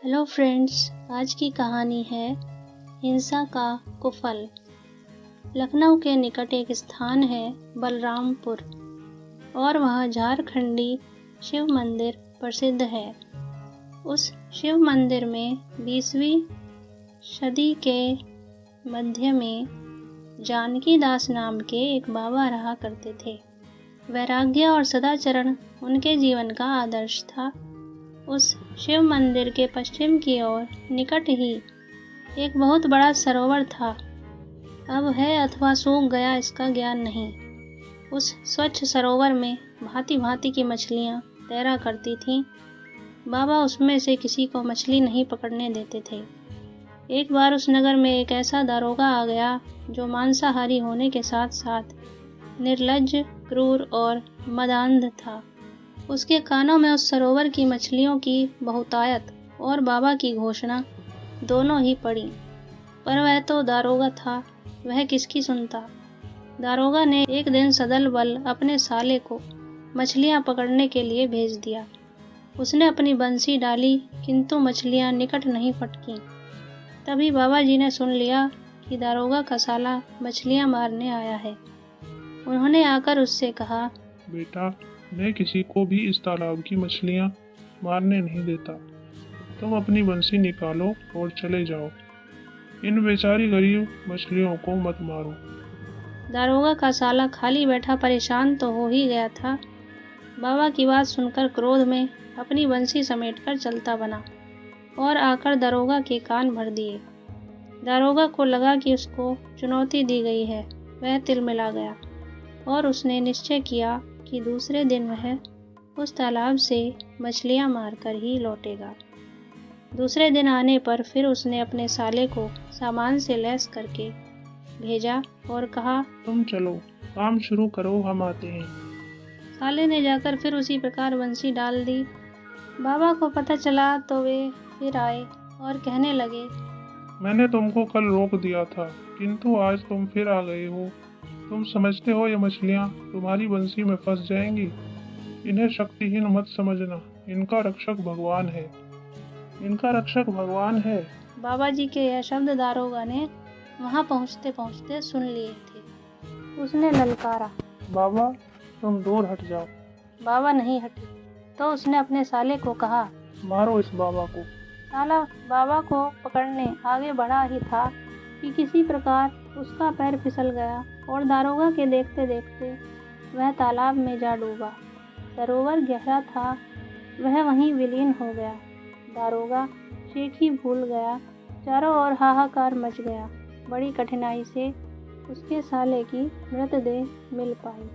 Hello friends, आज की कहानी है हिंसा का कुफल। लखनऊ के निकट एक स्थान है बलरामपुर और वहाँ झारखंडी शिव मंदिर प्रसिद्ध है। उस शिव मंदिर में 20वीं सदी के मध्य में जानकी दास नाम के एक बाबा रहा करते थे। वैराग्य और सदाचरण उनके जीवन का आदर्श था। उस शिव मंदिर के पश्चिम की ओर निकट ही एक बहुत बड़ा सरोवर था। अब है अथवा सूख गया इसका ज्ञान नहीं। उस स्वच्छ सरोवर में भांति भांति की मछलियाँ तैरा करती थीं। बाबा उसमें से किसी को मछली नहीं पकड़ने देते थे। एक बार उस नगर में एक ऐसा दारोगा आ गया जो मांसाहारी होने के साथ साथ निर्लज्ज, क्रूर और मदान्ध था। उसके कानों में उस सरोवर की मछलियों की बहुतायत और बाबा की घोषणा दोनों ही पड़ी, पर वह तो दारोगा था, वह किसकी सुनता। दारोगा ने एक दिन सदल बल अपने साले को मछलियां पकड़ने के लिए भेज दिया। उसने अपनी बंसी डाली किंतु मछलियां निकट नहीं फटकीं। तभी बाबा जी ने सुन लिया कि दारोगा का साला मछलियां मारने आया है। उन्होंने आकर उससे कहा, बेटा, मैं किसी को भी इस तालाब की मछलियाँ मारने नहीं देता। तुम अपनी बंसी निकालो और चले जाओ। इन बेचारी गरीब मछलियों को मत मारो। दारोगा का साला खाली बैठा परेशान तो हो ही गया था। बाबा की बात सुनकर क्रोध में अपनी बंसी समेटकर चलता बना और आकर दारोगा के कान भर दिए। दारोगा को लगा कि उसको चुनौती दी गई है। वह तिलमिला गया और उसने निश्चय किया कि दूसरे दिन वह उस तालाब से मछलियां मारकर ही लौटेगा। दूसरे दिन आने पर फिर उसने अपने साले को सामान से लैस करके भेजा और कहा, तुम चलो, काम शुरू करो, हम आते हैं। साले ने जाकर फिर उसी प्रकार बंसी डाल दी। बाबा को पता चला तो वे फिर आए और कहने लगे, मैंने तुमको कल रोक दिया था, किंतु आज तुम फिर आ गए हो। तुम समझते हो ये मछलियाँ तुम्हारी बंसी में फंस जाएंगी। इन्हें शक्तिहीन मत समझना, इनका रक्षक भगवान है। इनका रक्षक भगवान है। बाबा जी के यह शब्द दारोगा ने वहां पहुंचते पहुंचते सुन लिए थे। उसने ललकारा, बाबा, तुम दूर हट जाओ। बाबा नहीं हटे तो उसने अपने साले को कहा, मारो इस बाबा को। साला बाबा को पकड़ने आगे बढ़ा ही था कि किसी प्रकार उसका पैर फिसल गया और दारोगा के देखते देखते वह तालाब में जा डूबा। सरोवर गहरा था, वह वहीं विलीन हो गया। दारोगा शेख ही भूल गया। चारों ओर हाहाकार मच गया। बड़ी कठिनाई से उसके साले की मृतदेह मिल पाई।